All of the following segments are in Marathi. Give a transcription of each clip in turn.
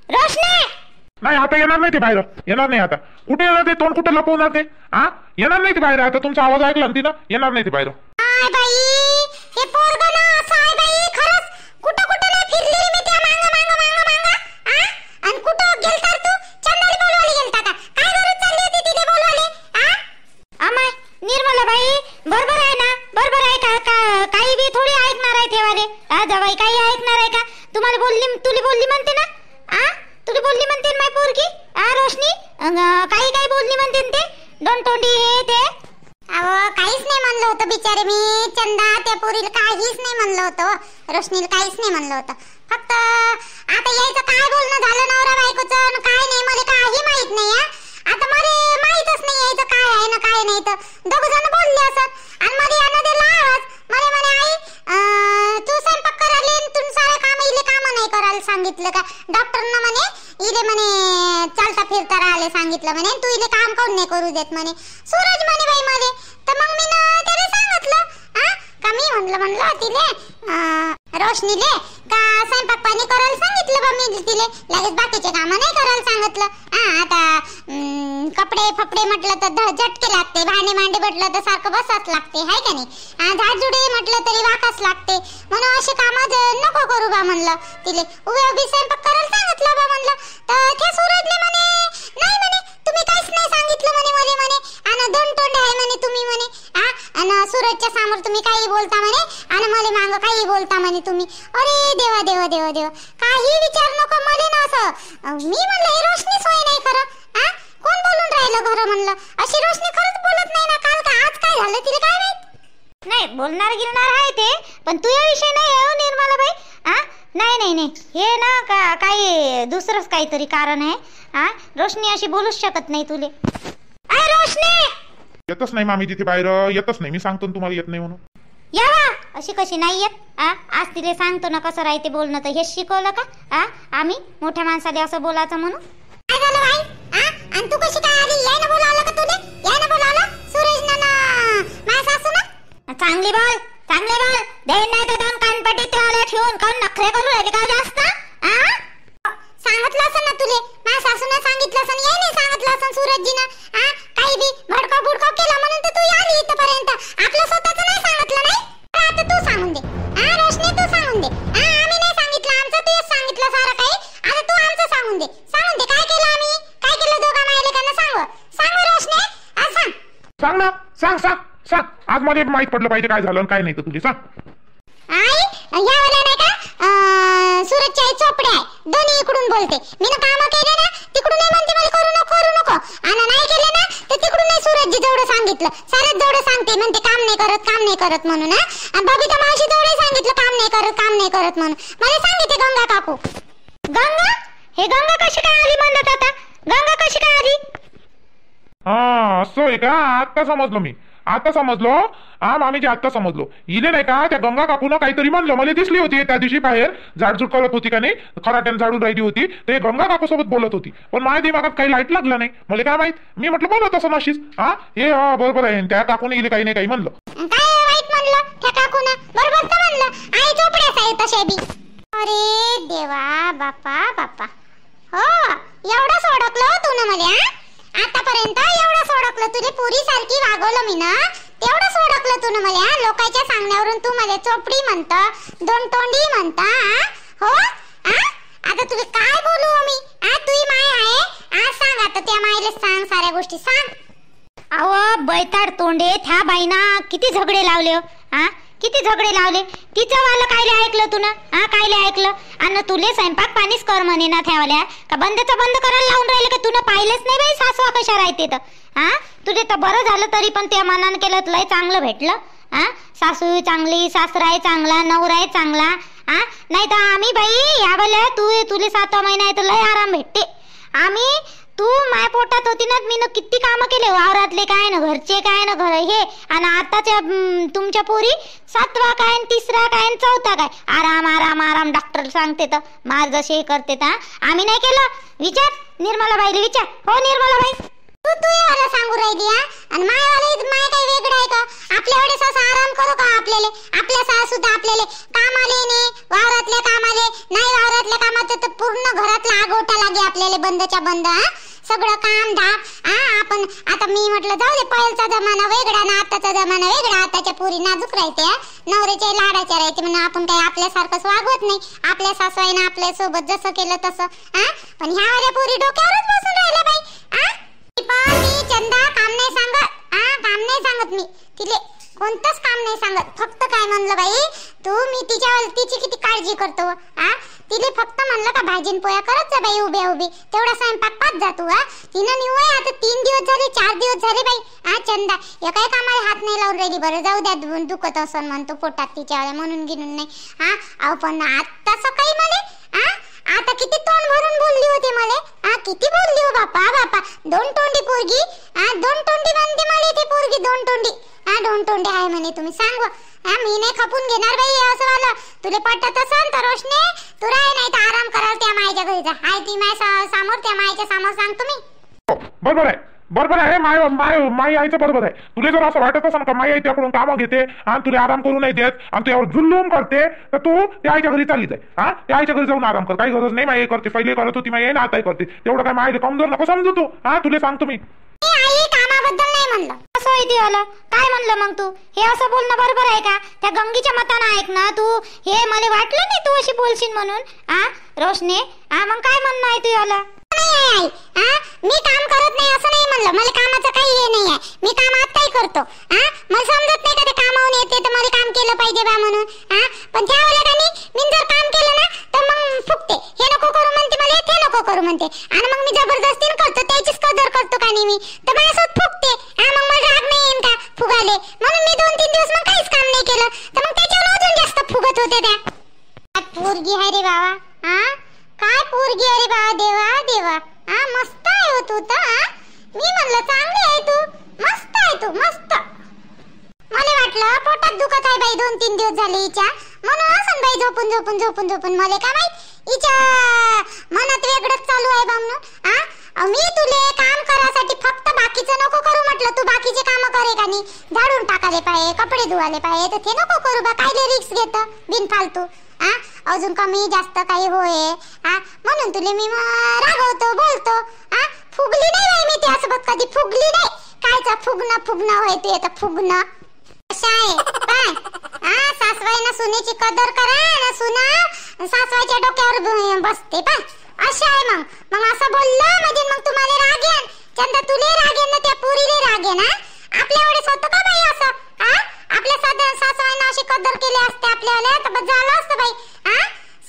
रोशनी नाही आता येणार नाही ते बाहेर, येणार नाही आता. कुठे येणार ते? तोंड कुठे लपवणार ते? हा येणार नाही ते बाहेर. आता तुमचा आवाज ऐकला ना तिनं, येणार नाही ते बाहेर. आय बाई हे पोरगं ना असं आहे बाई. खरंच कुठं कुठं नाही फिरली मी त्या मांग मांग मांग मांग. आणि कुठं गेलता तू? चंदाली बोलवाली गेलता का? काय गरज चालली होती तिने बोलवाली? अमाय निर्मला बाई बरोबर आहे ना, बरोबर आहे का? काही बी थोडी ऐकणार आहे तेवाले. जवाई काही ऐकणार आहे का? तुम्हाला बोलली, तुला बोलली म्हणते ना. तुला बोलली म्हणते ना माय पोरगी. रोशनी काही काही बोलली म्हणते ते दोन तोंडी हे ते. अहो काहीच नाही म्हणलं होतं बिचारे मी. चंदा त्या पोरीला काहीच नाही म्हणलं होतं, रोशनीला काहीच नाही म्हणलं होतं. फक्त आता यायचं काय बोलणं झालं नवरा बायकोचं काय नाही मला काही माहित नाही. आता मला माहितच नाही यायचं काय आहे ना काय नाही. तर दोघ जण बोलले असत आणि मध्ये यानं दिला आवाज. मला म्हणे आई तू स्वयंपाक करायला तू सारे काम इले काम नाही करायला सांगितलं का? डॉक्टरनं म्हणे इले म्हणे चालता फिरता राहायला सांगितलं म्हणे, तू इले काम काऊन नाही करू देत म्हणे. सूरज म्हणे बाई मध्ये. तर मग मी त्याला सांगितलं का मी म्हणलं तिले रोशनीले का स्वयंपाक पाणी करायला सांगितलं बा मी तिले. लगेच बाकीचे काम नाही करायला सांगितलं. आता कपडे फपडे म्हटलं तर झटके लागते, भांडे मांडे म्हटलं तर सारखं बसाच लागते हाय का नाही. झाडझुडे म्हटलं तरी वाकाच लागते. म्हणून असे काम नको करू बा म्हणलं तिले. उभे उभी स्वयंपाक करायला सांगितलं बा म्हणलं. तर ते सूरजने म्हणे नाही म्हणे तुम्ही काहीच नाही सांगितलं म्हणे मला म्हणे. आणि दोन तोंड आहे म्हणे तुम्ही म्हणे. आणि सूरजच्या समोर तुम्ही काही बोलता म्हणे आणि मला मांग काही बोलता म्हणे तुम्ही. अरे देवा देवा देवा देवा काही विचार नको मला ना असं. मी म्हणलं हे रोशनी सोय नाही खरं. कोण बोलून राहिलं खरं म्हणलं. अशी रोशनी खरंच बोलत नाही ना. काल का आज काय झालं तिला काय माहित. नाही बोलणार गिरणार आहे ते, पण तू या विषय नाही आहे निर्मला बाई. नाही नाही नाही हे ना काही दुसरंच काहीतरी कारण आहे. रोशनी अशी बोलूच शकत नाही तुले. रोशनी येतच नाही मामी तिथे बाहेर, येतच नाही. मी सांगतो तुम्हाला येत नाही म्हणून. यावा अशी कशी नाही येत. आज तिले सांगतो ना कसं राहते बोलणं. तर हेच शिकवलं का आम्ही मोठ्या माणसाला असं बोलायचं म्हणून? काय झालं बाई? आणि तू कशी काय आली? यायला बोलावलं का तुले? यायला बोलावलं सूरजनं ना माझ्या सासूनं? चांगली बोल चांगली बोल. देण नाही तर दोन कानपट्टी ठेवल्या ठेवून काऊन नखरे करू राहिले का जास्त? सांगितलं असं ना तुले. माझ्या सासूनं सांगितलं असं याय नाही सांगितलं असं सूरजजीनं. काही बी भडकाव बुडकाव केला म्हणून तर तू आली इथपर्यंत. आपलं स्वतःच नाही सांगितलं नाही. आता तू सांगून दे. रोशनी तू सांगून दे. आम्ही नाही सांगितलं, आमचं तूच सांगितलं सारं काही. आता तू आमचं सांगून दे. सांगून दे काय केलं आम्ही, काय केलं दोघा मायलेकांना सांग रोशनी. सांग सांग ना, सांग सांग सांग. आज मला माहित पडलं पाहिजे काय झालं काय नाही. तर तुझी सांग. आई यावला नाही का सूरजच्या आई चोपडे आहे. दोन्ही इकडून बोलते. मी ना काम केले ना तिकडून नाही म्हणते मला करू नको. आणि नाही केले ना तर तिकडून नाही. सूरजजी जेवढं सांगितलं सारच जेवढं सांगते म्हणते काम नाही करत म्हणून. बबिता मावशी जेवढं सांगितलं काम नाही करत म्हणून. मला सांगितले गंगा काकू. गंगा हे गंगा कशी काय आली म्हणत आता? गंगा कशी काय आली? असं आहे का? आता समजलो मी. आता समजलो. मामीजी आता समजलो. इले नाही का त्या गंगा काकूनं काहीतरी म्हणलं. मला दिसली होती त्या दिवशी बाहेर झाडझूड करत होती का नाही, खराट्यानं झाडून राहिली होती. ते गंगा काकू सोबत बोलत होती. पण माझ्या दिमागात काही लाईट लागला नाही. मला काय माहित. मी म्हटलं बोलत असं नाशीच. हे बरोबर आहे. त्या काकूने इले काही नाही काही म्हणलं. काय वाईट म्हणलं त्या काकूनं? बरोबर तर म्हणलं. आई चोपड्याच आहे तशा बी. अरे देवा बापा हो एवढं सोडकलं तू ना मला. आतापर्यंत एवढं सोडकलं तुझे पुरी सारखी वागवलं मी ना. तेवढं सोडकलं तू ना मला. लोकांच्या सांगण्यावरून तू मला चोपडी म्हणता, दोन तोंडी म्हणता. हो आता तुला काय बोलू मी? तुही माय आहे. आज सांग आता त्या मायला सांग साऱ्या गोष्टी सांग. अहो बैताड तोंडे त्या बाईना किती झगडे लावले. किती झगडे लावले. तिचं वाला कायले ऐकलं तू ना? कायले ऐकलं? आणि तुले स्वयंपाक पाणीच कर म्हणे ना ठेवल्या का? बंद करायला लावून राहिले का? तुला पाहिलंच नाही बाई सासवा कशा राहते तर. तुझे तर बरं झालं तरी पण त्या मनानं केलं लय चांगलं भेटलं. सासू चांगली, सासराय चांगला, नवराय चांगला. नाही तर आम्ही बाई यावेळेला तुले 7 महिना आहे तर लय आराम भेटते. आम्ही तू माय पोटात होती ना मी किती काम केले. वावरातले काय ना घरचे काय ना घर हे. आणि आताच्या तुमच्या पोरी 7वा काय 3रा काय 4था काय. आराम आराम आराम डॉक्टर सांगते तर मार जसे करते तर आम्ही नाही केलं. विचार निर्मला बाईला विचार. हो निर्मला बाई तू याला सांगू राहिली. आणि माय काही वेगळं आहे का? आपल्या वेळेस असं आराम करू का आपल्याला? आपल्या सुद्धा आपल्याला कामाले ने वावरातल्या कामाले नाही. वावरातल्या कामाचं तर पूर्ण घरातला आगोटा बंदच्या बंद. सगळं काम धाम आपण आता मी म्हटलं जाऊ दे, पहिलचा जमाना वेगळा ना आताचा जमाना वेगळा. आताच्या पोरी नाजूक राहते, नवऱ्याच्या लाडाच्या राहते म्हणून आपण काही आपल्यासारखंच वागवत नाही. आपल्या सासवाईनं आपल्या सोबत जसं केलं तसं. पण ह्या वाल्या पोरी डोक्यावरच बसून राहिल्या बाई. मी चंदा काम नाही सांगत, काम नाही सांगत मी तिले, कोणतंच काम नाही सांगत. फक्त काय म्हणलं बाई तू, मी तिची किती काळजी करतो. तिले फक्त म्हणलं का भाजीन पोया करत जा बाई उभ्या उभी, तेवढा स्वयंपाक पाच जातो. तिनं निवय आता 3 दिवस झाले 4 दिवस झाले बाई. चंदा या काय कामाला हात नाही लावून राहिली. बरं जाऊ द्या, दुखत असं म्हणतो पोटात तिच्या म्हणून गिनून नाही. अहो पण आता सकाळी मला आता किती तोंड भरून बोलली होती मला. किती बोलली हो बापा बापा. 2 तोंडी पोरगी, 2 तोंडी म्हणते मला ती पोरगी. 2 तोंडी 2 तोंडी आहे म्हणे. तुम्ही सांगू मी नाही खपून घेणार बाई असं वाला. तुला पटत असेल तर रोशने तू राह, नाही तर आराम कराल त्या मायच्या घरी जा. हाय ती माय समोर, त्या मायच्या समोर सांग तुम्ही. बरोबर आहे, बरोबर आहे. माई आईचं बरोबर आहे. तुला जर असं वाटत असेल का माई आई त्याकडून कामं घेते आणि तुला आराम करू नाही देत आणि तू यावर जुल्लूम करते, तर तू त्या आईच्या घरी चालली जाय. त्या आईच्या घरी जाऊन आराम कर. काही गरज नाही माई करते, पहिले करत होती माई ना आताही करते. तेवढं काय माई कमजोर नको समजू तू. तुला सांगतो मी आई कामाबद्दल नाही म्हणलं. असं होती आलं काय म्हणलं मग तू? हे असं बोलणं बरोबर आहे का? त्या गंगीच्या मतानं ऐक ना तू. हे मला वाटलं नाही तू अशी बोलशील म्हणून. रोशने मग काय म्हणणं आहे तू आला? मी काम करत नाही असं नाही म्हणलं. मला कामाचं काही हे नाही आहे. मी काम आताही करतो. मला समजत नाही का ते कामावून येते तर मला काम केलं पाहिजे बा म्हणून. पण त्यावेळेला का मी जर काम केलं ना तर मग फुकते. हे नको करू म्हणते मला, ते नको करू म्हणते. आणि मग मी जबरदस्तीने करतो, त्याचीच कदर करतो का नाही मी, तर माझ्यासोबत फुकते. मग मला राग नाही येईन का फुगाले म्हणून मी 2-3 दिवस मग काहीच काम नाही केलं, तर मग त्याच्यावर अजून जास्त फुगत होते त्या. पोरगी आहे रे बाबा. काय पोरगी अरे बाबा. देवा देवा. मस्त आहे हो तू तर. मी म्हणलं चांगली आहे तू, मस्त आहे तू, मस्त. मला वाटलं पोटात दुखत आहे बाई 2-3 दिवस झाले हिच्या, म्हणून असं बाई झोपून झोपून झोपून झोपून. मला काय माहित हिच्या मनात वेगळंच चालू आहे बा म्हणून. मी तुले काम करासाठी फक्त बाकीचं नको करू म्हटलं. तू बाकीचे काम करे का नाही, झाडून टाकाले पाहिजे, कपडे धुवाले पाहिजे, तर ते नको करू बा. कायले रिक्स घेत बिनफालतू. अजून कमी जास्त काही होय म्हणून तुले मी रागवतो बोलतो. फुगली नाही बाई मी त्यासोबत कधी, फुगली नाही. कायचं फुगणं होय तू येतं फुगणं. अशा आहे काय सासवाईनं सुनेची कदर करा ना, सुना सासवाईच्या डोक्यावर बसते पण. अशा आहे मग असं बोललं म्हणजे मग तुम्हाला राग येईन. चंदा तुले राग येईन ना, त्या पोरीले राग येईन. आपल्या वेळेस होतं का बाई असं? आपल्या सासवाईनं अशी कदर केली असते आपल्याला तर बस झालं असतं बाई.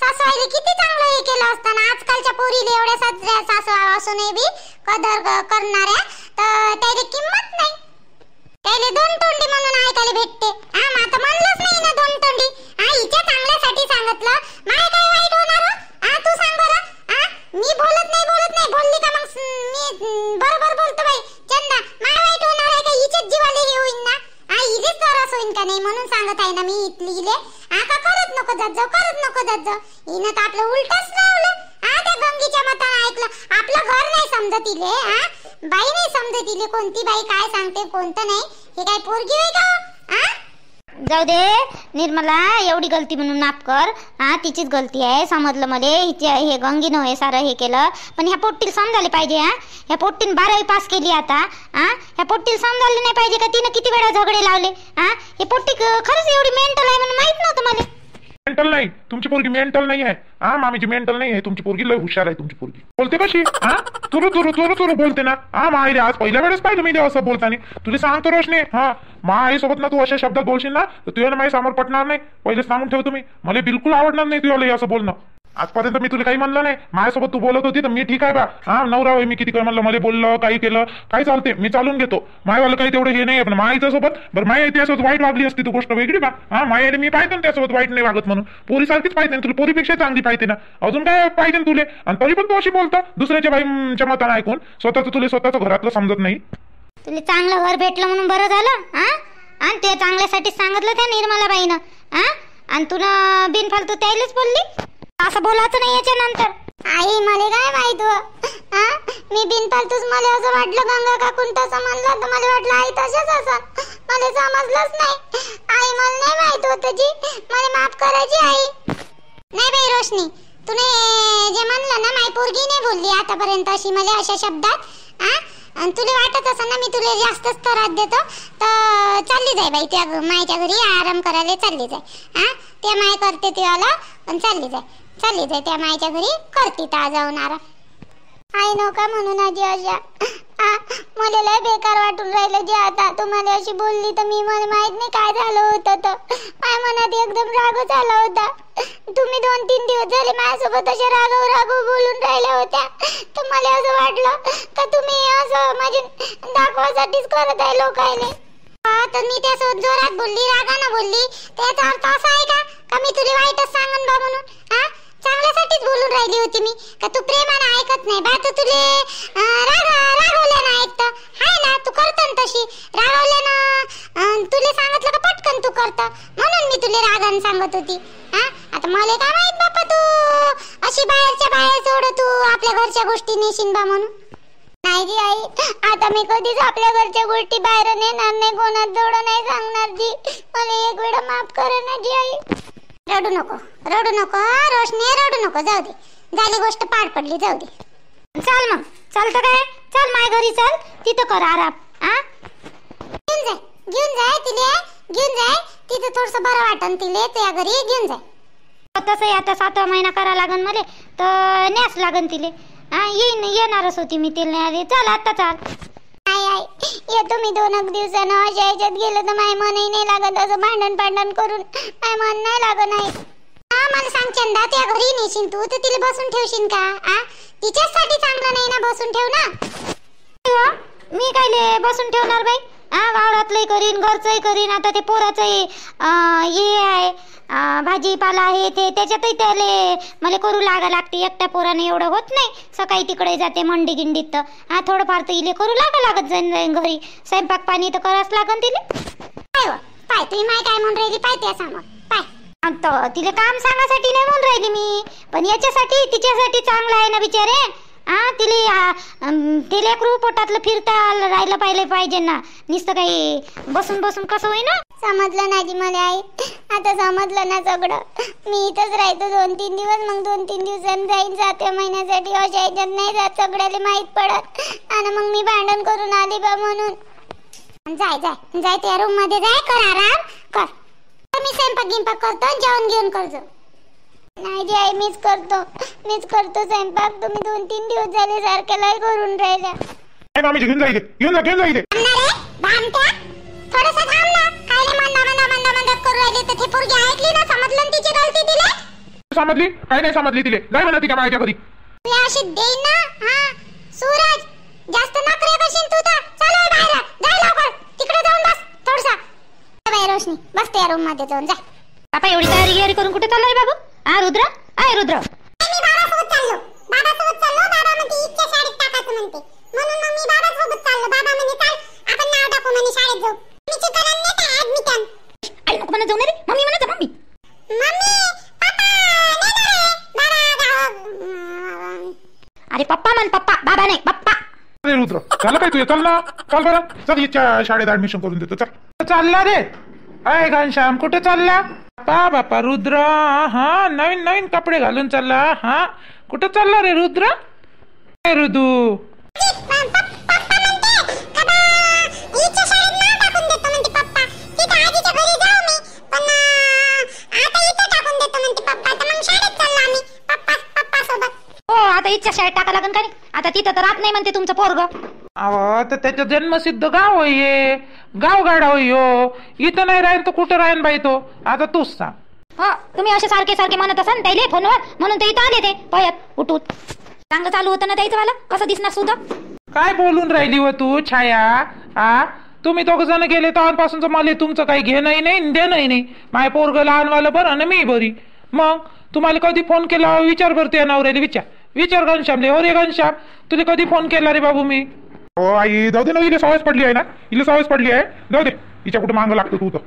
सासवाईले किती चांगलं हे केलं असतं ना. आजकालच्या पोरीले एवढ्या सासवा असूनही बी कदर करणाऱ्या तर त्याची किंमत नाही. त्याले 2 तोंडी म्हणून ऐकायला भेटते. आता म्हणलंच नाही ना 2 तोंडी. हिच्या चांगल्यासाठी सांगितलं. माय काय वाईट होणार हो? तू सांग बरं. मी बोलत नाही बोलली का मग मी बरोबर बोलतो बाई. चंदा माय वाईट होणार आहे का? हिच्याच जीवाला हे होईन ना. हिलेच त्रास होईन का नाही म्हणून सांगत आहे ना मी इथली का करत नको जात जाऊ. हिनं तर आपलं उलटच लावलं. त्या गंगीच्या मतानं ऐकलं. आपलं घर नाही समजत इले. बाई नाही समजत इले, कोणती बाई काय सांगते कोणतं नाही. हे काय पोरगी होय का? जाऊ दे निर्मला, एवढी गलती म्हणून माफ कर. तिचीच गलती आहे समजलं मला. हिच्या हे गंगीनं हे सारं हे केलं. पण ह्या पोट्टीला समजायला पाहिजे. ह्या पोट्टीने 12वी पास केली आता. ह्या पोट्टीला समजायला नाही पाहिजे का तिनं किती वेळा झगडे लावले. हे पोट्टी खरंच एवढी मेंटल आहे म्हणून माहित नव्हतं मला. मेंटल नाही तुमची पोरगी, मेंटल नाही आहे. मामीची मेंटल नाही आहे तुमची पोरगी. लय हुशार आहे तुमची पोरगी. बोलते कशी तुरु बोलते ना. माईले आज पहिल्या वेळेस पाहिलं मी असं बोलताना. तुला सांगतो रोशने, आई सोबत ना तू अशा शब्दात बोलशील ना तर तुला माझ्या समोर पटणार नाही. पहिले सांगून ठेव तुम्ही. मला बिलकुल आवडणार नाही तुला असं बोलणं. आजपर्यंत मी तुला काही म्हणलं नाही. माझ्यासोबत तू बोलत होती तर मी ठीक आहे बा. नवरा होय मी किती काय म्हणलं, मला बोललं काही केलं काय चालते, मी चालून घेतो. मायवाला काही तेवढं हे नाही. पण माईच्या सोबत बरं माई त्यासोबत वाईट वागली असती तू गोष्ट वेगळी बा. माईने मी पाहिजे ना त्यासोबत वाईट नाही वागत म्हणून. पोरी सारखीच पाहिजे तुला, पोरीपेक्षा चांगली पाहिजे ना. अजून काय पाहिजे तुले? आणि तरी पण तू अशी बोलता दुसऱ्याच्या बाईच्या मतानं ऐकून. स्वतःच तुला स्वतःच घरातलं समजत नाही. तुला चांगलं घर भेटलं म्हणून बरं झालं. आणि ते चांगल्यासाठी सांगितलं त्या निर्मलाबाईनं. आणि तुला बिनफालतू त्यालाच बोलली. असं बोलायचं नाही याच्या नंतर. आई मला काय माहित हो. मी बिनफालतूच मला असं वाटलं गंगा काकून तसं म्हणलं तर मला वाटलं आई तसंच असं. मला समजलंच नाही. आई मला नाही माहित होतं जी. मला माफ करायची आई. नाही बाई रोशनी, तुने जे म्हणलं ना माई पोरगी नाही बोलली आतापर्यंत अशी मला अशा शब्दात आणि तुला वाटत असं ना मी तुला जास्तच त्रास देतो तर चालली जाय बाई त्या मायच्या घरी आराम करायला चालली जाय त्या माय करते ते आला पण चालली जाय त्या मायच्या घरी करते ता जाऊन आराम. आई नका म्हणून आजी अशा मला लय बेकार वाटून राहिलं जे आता तुम्हाला अशी बोलली तर मी मला माहित नाही काय झालं होतं तर माझ्या मनात एकदम रागच आला होता. तुम्ही 2-3 दिवस झाले माझ्यासोबत अशा रागव बोलून राहिल्या होत्या तर मला असं वाटलं का तुम्ही असं माझे दाखवासाठीच करत आहे लोकायले. तर मी त्यासोबत जोरात बोलली रागानं बोलली त्याचा अर्थ असा आहे का मी तुला वाईटच सांगन बा म्हणून चांगल्यासाठीच बोलून राहिली होती मी का तू प्रेमाने ऐकत नाही बा तर तुले रागवले ना ऐकतं हाय ना तू करतं तशी रागवले ना तुले सांगितलं का पटकन तू करतं म्हणून मी तुले रागानं सांगत होती. आता मला काय माहित बाप्पा तू अशी बाहेरच्या बाहेर सोड तू आपल्या घरच्या गोष्टी नेशीन बा म्हणून. नाही जी आई आता मी कधीच आपल्या घरच्या गोष्टी बाहेर नेणार नाही कोणात जोड नाही सांगणार जी मला एक वेळा माफ करा ना जी आई. रडू नको रोशनी रडू नको जाऊ दे झाली गोष्ट पार पडली जाऊ दे. चल मग चालतं काय चल माय घरी चल तिथं कर आराम घेऊन जाय तिथं थोडंसं बरं वाटन तिले त्या घरी घेऊन जाय. तसं आता 7वा महिना करा लागन मला तर न्यास लागन तिले येणारच होती मी तिला न्यायला. चल आता चाल आई येतो मी 2 दिवसानं अशा ह्याच्यात गेलं तर माय मनही नाही लागत असं भांडण करून माय मन नाही लागत नाही. मला सांग चंदा त्या घरी नेशील तू तर तिला बसून ठेवशील का तिच्यासाठी चांगलं नाही ना बसून ठेव ना. मी काय बसून ठेवणार बाई वावरातलंही करीन घरचंही करीन आता ते पोराचंही हे आहे भाजीपाला आहे ते त्याच्यातही त्याले मला करू लागते एकट्या पोराने एवढं होत नाही. सकाळी तिकडे जाते मंडी गिंडीत तर थोडंफार तर इले करू लागत जाईन घरी स्वयंपाक पाणी तर करावंच लागन तिले. पाय तुम्ही माय काय म्हणून राहिली पाय त्या समोर पाय तिले काम सांगासाठी नाही म्हणून राहिली मी पण याच्यासाठी तिच्यासाठी चांगलं आहे ना बिचारे तिले लेकरू पोटातलं फिरता राहिलं पाहिजे ना नुसतं काही बसून कसं होईना. समजलं ना जी मला आई आता समजलं ना सगळं. मी इथंच राहतो 2-3 दिवस मग 2-3 दिवसांनी जाईन 7व्या महिन्यासाठी अशा ह्याच्यात नाही जात सगळ्याला माहीत पडत आणि मग मी भांडण करून आली बा म्हणून. जाय त्या रूम मध्ये जाय कर आराम कर मी स्वयंपाक करतो जेवण घेऊन करतो. नाही जी आई मीच करतो स्वयंपाक तुम्ही 2-3 दिवस झाले सारख्याला करून राहिल्या. घेऊन जायचे थोडंसं थांब ना कायले मंदा करू राहिली तर ती पोरगी ऐकली ना समजलं ना तिची गलती तिले समजली काय नाही समजली तिले जाय म्हणा तिच्या मायच्या घरी तू अशी देईन ना सूरज जास्त नखरे करशील तू तर चल बाहेर जाय लवकर तिकडे जाऊन बस थोडसा बाई रोशनी बस त्या रूम मध्ये जाऊन जा. बापा एवढी तयारी करून कुठे चाललाय बाबू रुद्र मी बाबासोबत चाललो बाबा म्हणते इच्छा शाळेत टाकायचं म्हणते म्हणून मग मी बाबासोबत चाललो. बाबा म्हणे चाल आपण नाव टाकू म्हणे शाळेत जाऊ मी चिकन नाही का ऍडमिशन आई नको म्हणत जाऊ रे मम्मी म्हणत मम्मी अरे पप्पा म्हण पप्पा बाबा नाही पप्पा. अरे रुद्र झालं काय तू चल ना चल बरं चल हिच्या शाळेत ऍडमिशन करून देतो चल. चालला रे अय घनश्याम कुठे चालला बापा रुद्र नवीन कपडे घालून चालला कुठे चालला रे रुद्र रुदू आता इच्छा शाळेत टाका लागन का आता तिथं तर राहत नाही म्हणते तुमचं पोरग. अहो तर त्याचं जन्मसिद्ध गाव आहे गाव गाडा हो इथं नाही राहीन तर कुठं राहीन बाई तो आता तूच सांग. हो तुम्ही असे सारखे म्हणत असाल त्याले फोनवर म्हणून ते इथं आले ते पळत उठून चांगलं चालू होतं ना त्याचं वाला कसं दिसणार सुद्धा. काय बोलून राहिली व तू छाया तुम्ही 2 जण गेले तेव्हापासून मला तुमचं काही घेणंही नाही देणंही नाही. माय पोरग लहानवालं बरं आणि मी बरी मग तुम्हाला कधी फोन केला विचार भरते नवऱ्याला विचार घनश्यामले हो रे घनश्याम तुला कधी फोन केला रे बाबू मी. हो आई जाऊ दे ना हिला सवयच पडली आहे ना हिला सवयच पडली आहे जाऊ दे हिच्या कुठे मागं लागतो तू तर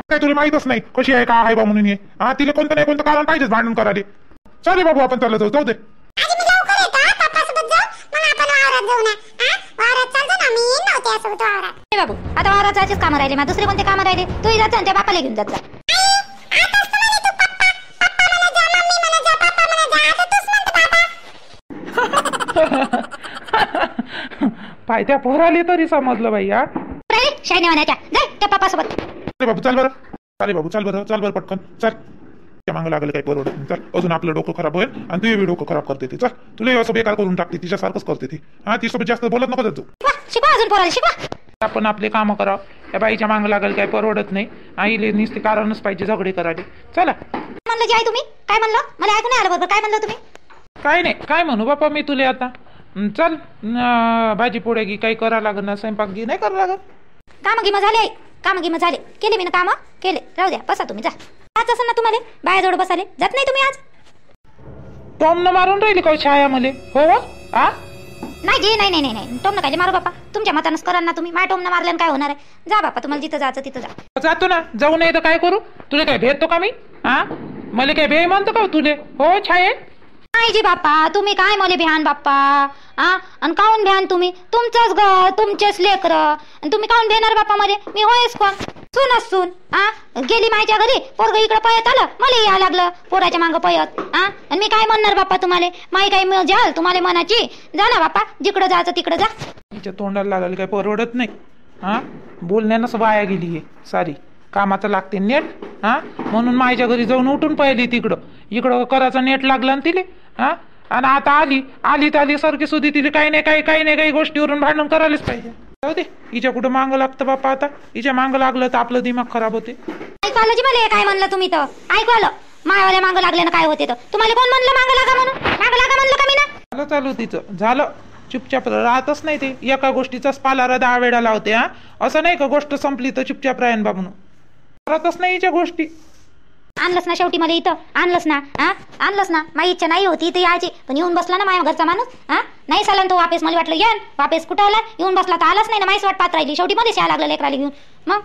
काय तुला माहितच नाही कशी आहे का आहे बा म्हणून तिला कोणतं नाही कोणतं कारण पाहिजेच भांडण करायला. चालेल बाबू आपण चालत जाऊ दे. बाबू आता वावराचे काम राहिले दुसरे कोणते काम राहिले तू जात त्या बापाला घेऊन जात जा. पाय त्या पोराले तरी समजलं बाई हा. शायने म्हणायच्या जाय त्या पप्पासोबत. अरे बाबू चाल बरं, चाले बाबू चाल बरं पटकन चाल. त्या मागं लागलं काही परवडत नाही. चल अजून आपलं डोकं खराब होईल आणि तुझे डोकं खराब करते ती. चल तुला असं बेकार करून टाकते, तिच्यासारखंच करते ती. हा ती सोबत जास्त बोलत नको जाऊ. शिकवा अजून पोराला शिकवा. आपण आपले कामं करावं. त्या बाईच्या मागं लागेल काही परवडत नाही. आईले नुसते कारणच पाहिजे झगडे करायला. चला. म्हणलं जे आहे तुम्ही काय म्हणलं मला ऐकून नाही आलं बरोबर. काय म्हणलं तुम्ही? काय नाही काय म्हणू बापा मी तुले आता. चल भाजी पोळ्या की काही करा लागत ना, स्वयंपाक घी नाही करा लागत. काम गिम झाले काम गिम झाले केले मी ना कामं केले. राहू द्या बसा तुम्ही जा. आज असं ना तुम्हाला बायाजवळ बसाले जात नाही तुम्ही आज. टॉमनं मारून राहिली काय छाया मले हो आ. नाही जी नाही नाही नाही टोमनं काय मारू बापा. तुमच्या मतानच करा ना तुम्ही. माझ्या टोमनं मारल्यानं काय होणार आहे. जा बापा तुम्हाला जिथं जायचं तिथं जा. जातो ना जाऊ नाही तर काय करू. तुला काय भेटतो का मी हा. मला काय भे म्हणतो का तुले हो छाये. नाही जी बाप्पा तुम्ही काय मला भ्यान बाप्पा. आणि काऊन भ्यान तुम्ही. तुमचंच घर तुमचेच लेकर आणि तुम्ही काऊन भेणार बाप्पा मध्ये. मी होयच कोण सूनच सून. गेली माझ्या घरी पोरग इकडे पयत आलं मला या लागलं पोराच्या मागं पयत. आणि मी काय म्हणणार बाप्पा तुम्हाला. माई काही मजाल तुम्हाला मनाची. जा ना बाप्पा जिकडं जायचं तिकडं जा. तिच्या तोंडाला लागायला काही परवडत नाही हा. बोलण्यानंच वाया गेली आहे सारी. कामाचं लागते नेट हा म्हणून माझ्या घरी जाऊन उठून पाहिली तिकडं इकडं करायचा नेट लागला ना तिले हा. आणि आता आली तर आली सारखी सुधी तिथे काही नाही काही गोष्टीवरून भांडण करायलाच पाहिजे. जाऊ दे हिच्या कुठं मागं लागतं बाप्पा. आता हिच्या मागं लागलं तर आपलं दिमाग खराब होते. ऐकू आलं जी मला काय म्हणलं तुम्ही तर. ऐकू आलं मायावाल्या मागं लागल्यानं काय होते तर. तुम्हाला कोण म्हणलं मागं लागा म्हणून. मागं लागा म्हणलं का मी ना. झालं चालू तिचं झालं. चुपचाप राहतच नाही ते. एका गोष्टीचाच पालारा 10 वेळा लावते हा. असं नाही का गोष्ट संपली तर चुपचाप राहीन बाबून. करतच नाही हिच्या गोष्टी. आणलंच ना शेवटी मला इथं आणलंच ना. आणलंच ना. माझी इच्छा नाही होती इथं यायची पण येऊन बसला ना माझ्या घरचा माणूस. नाही साला तो वापस. मला वाटलं येन वापस कुठं आला. येऊन बसला तर आलाच नाही ना. माहीच वाट पाहत राहिली. शेवटी मध्येच यायला लागलं लेकराला घेऊन. मग